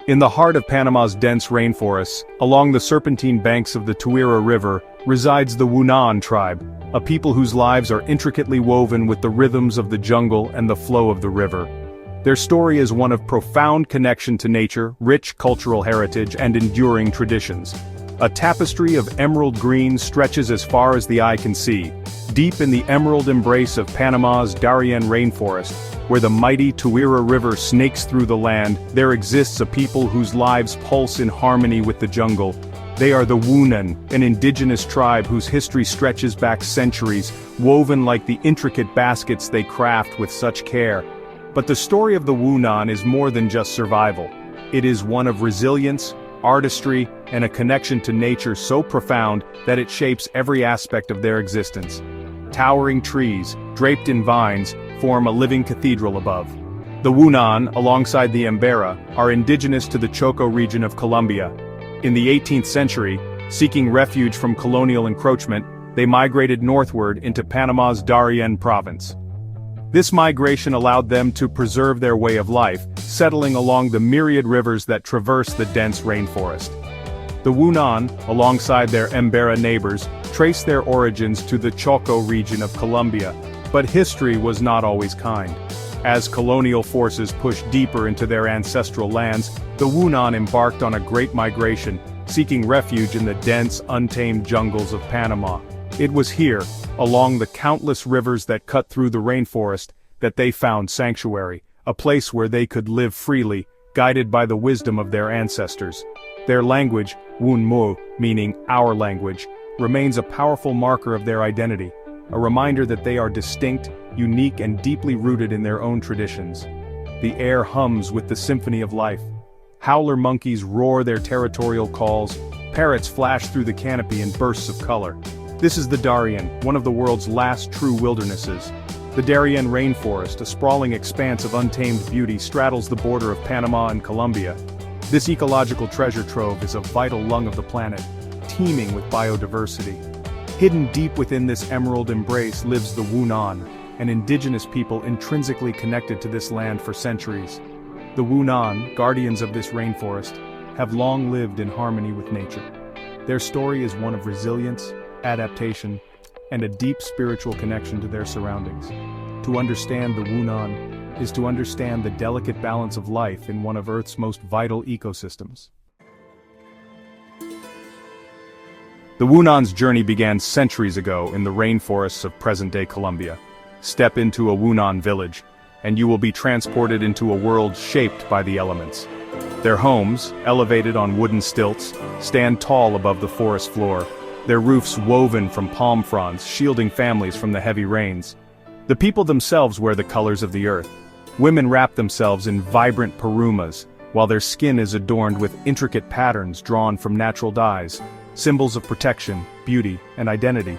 In the heart of Panama's dense rainforests, along the serpentine banks of the Tuira River, resides the Wounaan tribe, a people whose lives are intricately woven with the rhythms of the jungle and the flow of the river. Their story is one of profound connection to nature, rich cultural heritage, and enduring traditions. A tapestry of emerald green stretches as far as the eye can see, deep in the emerald embrace of Panama's Darien rainforest, where the mighty Tuira River snakes through the land. There exists a people whose lives pulse in harmony with the jungle. They are the Wounaan, an indigenous tribe whose history stretches back centuries, woven like the intricate baskets they craft with such care. But the story of the Wounaan is more than just survival. It is one of resilience, artistry, and a connection to nature so profound that it shapes every aspect of their existence. Towering trees, draped in vines, form a living cathedral above. The Wounaan, alongside the Embera, are indigenous to the Choco region of Colombia. In the 18th century, seeking refuge from colonial encroachment, they migrated northward into Panama's Darién province. This migration allowed them to preserve their way of life, settling along the myriad rivers that traverse the dense rainforest. The Wounaan, alongside their Embera neighbors, trace their origins to the Choco region of Colombia, but history was not always kind. As colonial forces pushed deeper into their ancestral lands, the Wounaan embarked on a great migration, seeking refuge in the dense, untamed jungles of Panama. It was here, along the countless rivers that cut through the rainforest, that they found sanctuary, a place where they could live freely, guided by the wisdom of their ancestors. Their language, Wounmo, meaning our language, remains a powerful marker of their identity, a reminder that they are distinct, unique, and deeply rooted in their own traditions. The air hums with the symphony of life. Howler monkeys roar their territorial calls, parrots flash through the canopy in bursts of color. This is the Darién, one of the world's last true wildernesses. The Darién rainforest, a sprawling expanse of untamed beauty, straddles the border of Panama and Colombia. This ecological treasure trove is a vital lung of the planet, teeming with biodiversity. Hidden deep within this emerald embrace lives the Wounaan, an indigenous people intrinsically connected to this land for centuries. The Wounaan, guardians of this rainforest, have long lived in harmony with nature. Their story is one of resilience, adaptation, and a deep spiritual connection to their surroundings. To understand the Wounaan is to understand the delicate balance of life in one of Earth's most vital ecosystems. The Wounaan's journey began centuries ago in the rainforests of present-day Colombia. Step into a Wounaan village, and you will be transported into a world shaped by the elements. Their homes, elevated on wooden stilts, stand tall above the forest floor, their roofs woven from palm fronds, shielding families from the heavy rains. The people themselves wear the colors of the earth. Women wrap themselves in vibrant perumas, while their skin is adorned with intricate patterns drawn from natural dyes, symbols of protection, beauty, and identity.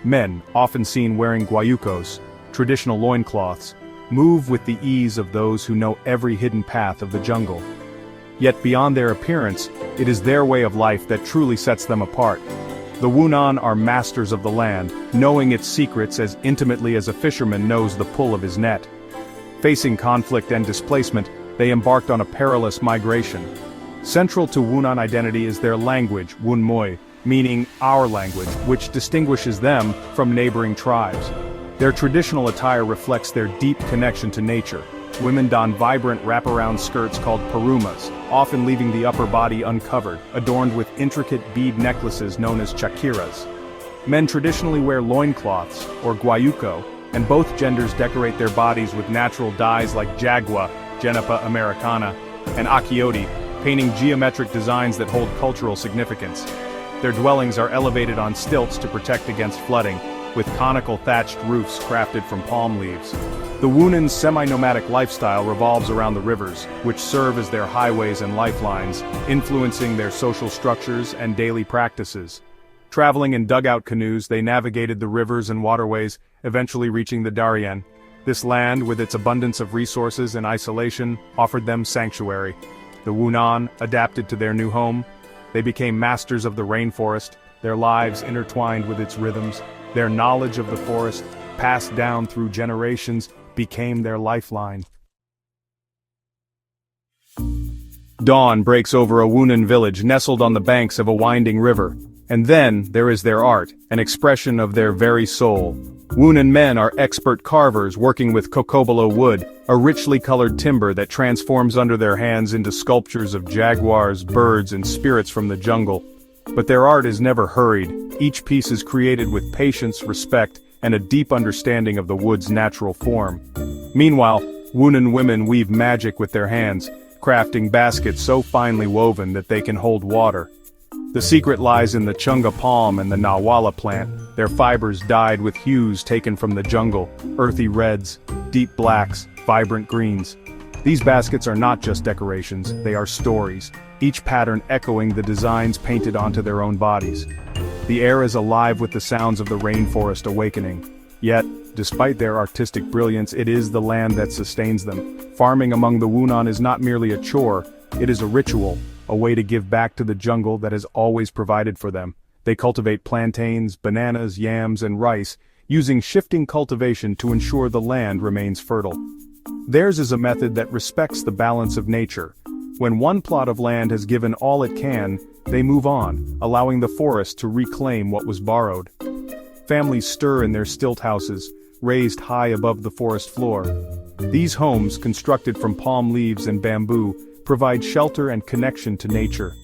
Men, often seen wearing guayucos, traditional loincloths, move with the ease of those who know every hidden path of the jungle. Yet beyond their appearance, it is their way of life that truly sets them apart. The Wounaan are masters of the land, knowing its secrets as intimately as a fisherman knows the pull of his net. Facing conflict and displacement, they embarked on a perilous migration. Central to Wounaan identity is their language, Wounmoy, meaning our language, which distinguishes them from neighboring tribes. Their traditional attire reflects their deep connection to nature. Women don vibrant wraparound skirts called perumas, often leaving the upper body uncovered, adorned with intricate bead necklaces known as chakiras. Men traditionally wear loincloths, or guayuco, and both genders decorate their bodies with natural dyes like jagua, Genepa americana, and akioti, painting geometric designs that hold cultural significance. Their dwellings are elevated on stilts to protect against flooding, with conical thatched roofs crafted from palm leaves. The Wounaan's semi-nomadic lifestyle revolves around the rivers, which serve as their highways and lifelines, influencing their social structures and daily practices. Traveling in dugout canoes, they navigated the rivers and waterways, eventually reaching the Darién. This land, with its abundance of resources and isolation, offered them sanctuary. The Wounaan adapted to their new home. They became masters of the rainforest, their lives intertwined with its rhythms. Their knowledge of the forest, passed down through generations, became their lifeline. Dawn breaks over a Wounaan village nestled on the banks of a winding river. And then, there is their art, an expression of their very soul. Wounaan men are expert carvers working with kokobolo wood, a richly colored timber that transforms under their hands into sculptures of jaguars, birds, and spirits from the jungle. But their art is never hurried. Each piece is created with patience, respect, and a deep understanding of the wood's natural form. Meanwhile, Wounaan women weave magic with their hands, crafting baskets so finely woven that they can hold water. The secret lies in the chunga palm and the nawala plant, their fibers dyed with hues taken from the jungle, earthy reds, deep blacks, vibrant greens. These baskets are not just decorations, they are stories, each pattern echoing the designs painted onto their own bodies. The air is alive with the sounds of the rainforest awakening. Yet, despite their artistic brilliance, it is the land that sustains them. Farming among the Wounaan is not merely a chore, it is a ritual, a way to give back to the jungle that has always provided for them. They cultivate plantains, bananas, yams, and rice, using shifting cultivation to ensure the land remains fertile. Theirs is a method that respects the balance of nature. When one plot of land has given all it can, they move on, allowing the forest to reclaim what was borrowed. Families stir in their stilt houses, raised high above the forest floor. These homes, constructed from palm leaves and bamboo, provide shelter and connection to nature.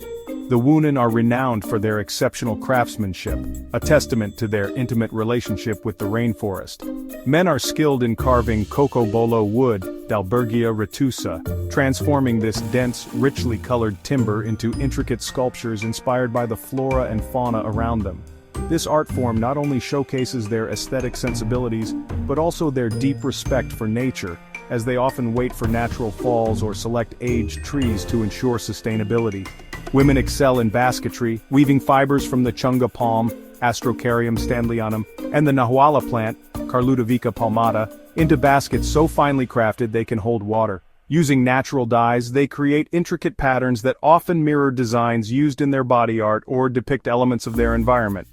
The Wounaan are renowned for their exceptional craftsmanship, a testament to their intimate relationship with the rainforest. Men are skilled in carving kokobolo wood, Dalbergia retusa, transforming this dense, richly colored timber into intricate sculptures inspired by the flora and fauna around them. This art form not only showcases their aesthetic sensibilities, but also their deep respect for nature, as they often wait for natural falls or select aged trees to ensure sustainability. Women excel in basketry, weaving fibers from the chunga palm, Astrocarium stanleyanum, and the nahuala plant, Carludovica palmata, into baskets so finely crafted they can hold water. Using natural dyes, they create intricate patterns that often mirror designs used in their body art or depict elements of their environment.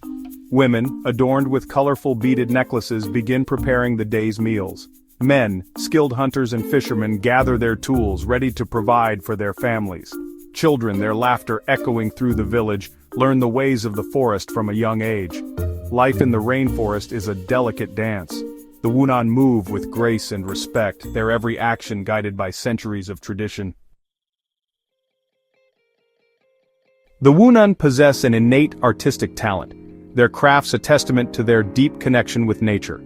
Women, adorned with colorful beaded necklaces, begin preparing the day's meals. Men, skilled hunters and fishermen, gather their tools, ready to provide for their families. Children, their laughter echoing through the village, learn the ways of the forest from a young age. Life in the rainforest is a delicate dance. The Wounaan move with grace and respect, their every action guided by centuries of tradition. The Wounaan possess an innate artistic talent, their crafts a testament to their deep connection with nature.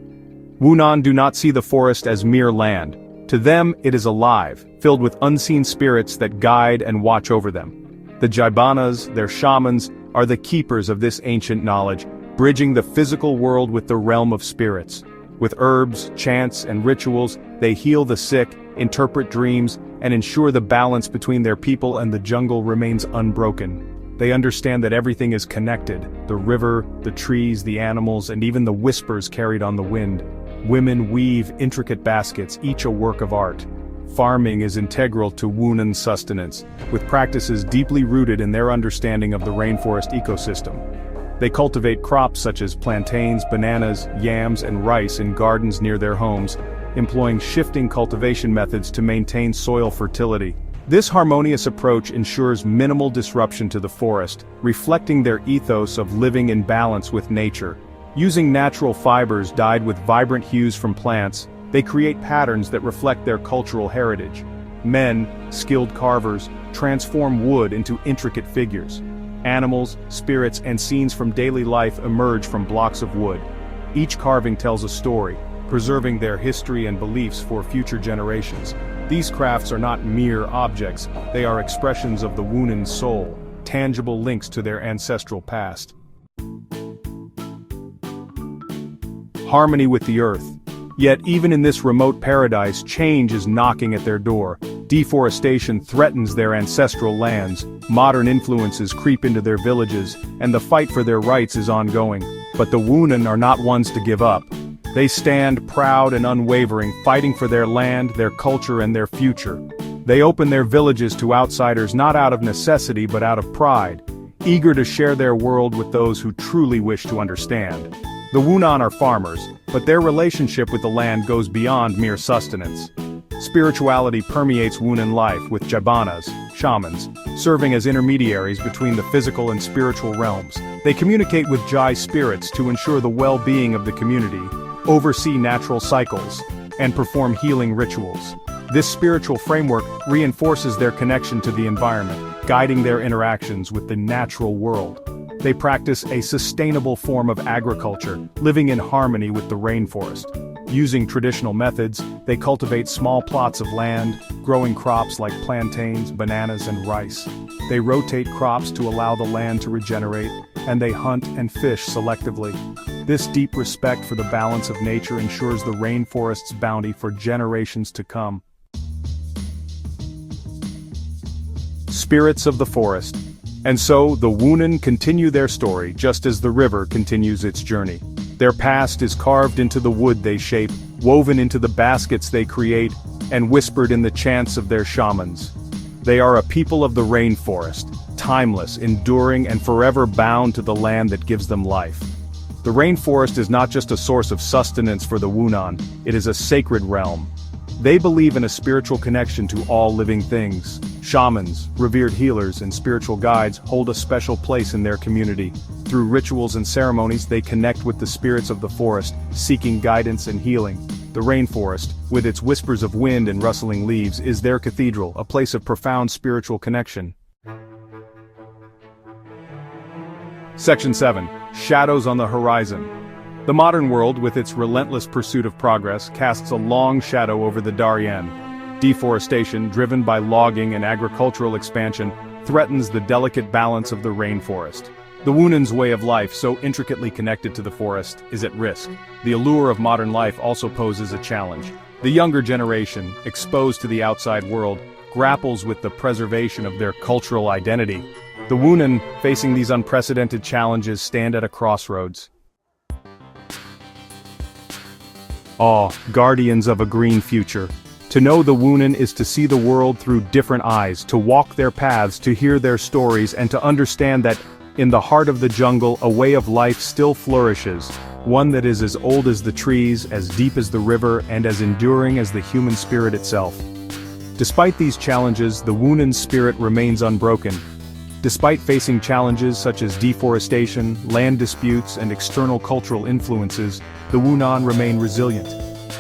Wounaan do not see the forest as mere land. To them, it is alive, filled with unseen spirits that guide and watch over them. The Jaibanas, their shamans, are the keepers of this ancient knowledge, bridging the physical world with the realm of spirits. With herbs, chants, and rituals, they heal the sick, interpret dreams, and ensure the balance between their people and the jungle remains unbroken. They understand that everything is connected: the river, the trees, the animals, and even the whispers carried on the wind. Women weave intricate baskets, each a work of art. Farming is integral to Wounaan sustenance, with practices deeply rooted in their understanding of the rainforest ecosystem. They cultivate crops such as plantains, bananas, yams, and rice in gardens near their homes, employing shifting cultivation methods to maintain soil fertility. This harmonious approach ensures minimal disruption to the forest, reflecting their ethos of living in balance with nature. Using natural fibers dyed with vibrant hues from plants, they create patterns that reflect their cultural heritage. Men, skilled carvers, transform wood into intricate figures. Animals, spirits, and scenes from daily life emerge from blocks of wood. Each carving tells a story, preserving their history and beliefs for future generations. These crafts are not mere objects, they are expressions of the Wounaan soul, tangible links to their ancestral past. Harmony with the earth. Yet even in this remote paradise, change is knocking at their door. Deforestation threatens their ancestral lands, modern influences creep into their villages, and the fight for their rights is ongoing. But the Wounaan are not ones to give up. They stand proud and unwavering, fighting for their land, their culture, and their future. They open their villages to outsiders not out of necessity but out of pride, eager to share their world with those who truly wish to understand. The Wounaan are farmers, but their relationship with the land goes beyond mere sustenance. Spirituality permeates Wounaan life with jabanas, shamans, serving as intermediaries between the physical and spiritual realms. They communicate with Jai spirits to ensure the well-being of the community, oversee natural cycles, and perform healing rituals. This spiritual framework reinforces their connection to the environment, guiding their interactions with the natural world. They practice a sustainable form of agriculture, living in harmony with the rainforest. Using traditional methods, they cultivate small plots of land, growing crops like plantains, bananas, and rice. They rotate crops to allow the land to regenerate, and they hunt and fish selectively. This deep respect for the balance of nature ensures the rainforest's bounty for generations to come. Spirits of the forest. And so, the Wounaan continue their story just as the river continues its journey. Their past is carved into the wood they shape, woven into the baskets they create, and whispered in the chants of their shamans. They are a people of the rainforest, timeless, enduring, and forever bound to the land that gives them life. The rainforest is not just a source of sustenance for the Wounaan, it is a sacred realm. They believe in a spiritual connection to all living things. Shamans, revered healers, and spiritual guides hold a special place in their community. Through rituals and ceremonies, they connect with the spirits of the forest, seeking guidance and healing. The rainforest, with its whispers of wind and rustling leaves, is their cathedral, a place of profound spiritual connection. Section 7. Shadows on the horizon. The modern world, with its relentless pursuit of progress, casts a long shadow over the Darien. Deforestation, driven by logging and agricultural expansion, threatens the delicate balance of the rainforest. The Wounaan's way of life, so intricately connected to the forest, is at risk. The allure of modern life also poses a challenge. The younger generation, exposed to the outside world, grapples with the preservation of their cultural identity. The Wounaan, facing these unprecedented challenges, stand at a crossroads. Guardians of a green future. To know the Wounaan is to see the world through different eyes, to walk their paths, to hear their stories, and to understand that, in the heart of the jungle, a way of life still flourishes, one that is as old as the trees, as deep as the river, and as enduring as the human spirit itself. Despite these challenges, the Wounaan spirit remains unbroken. Despite facing challenges such as deforestation, land disputes, and external cultural influences, the Wounaan remain resilient.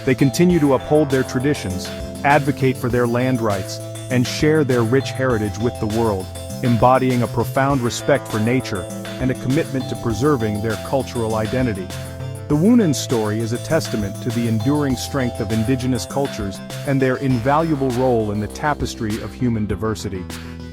They continue to uphold their traditions, advocate for their land rights, and share their rich heritage with the world, embodying a profound respect for nature and a commitment to preserving their cultural identity. The Wounaan story is a testament to the enduring strength of indigenous cultures and their invaluable role in the tapestry of human diversity.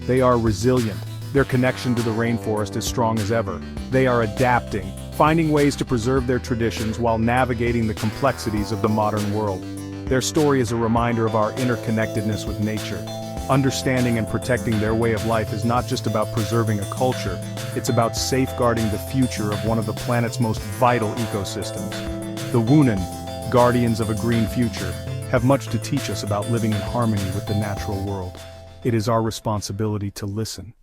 They are resilient. Their connection to the rainforest is strong as ever. They are adapting, finding ways to preserve their traditions while navigating the complexities of the modern world. Their story is a reminder of our interconnectedness with nature. Understanding and protecting their way of life is not just about preserving a culture, it's about safeguarding the future of one of the planet's most vital ecosystems. The Wounaan, guardians of a green future, have much to teach us about living in harmony with the natural world. It is our responsibility to listen,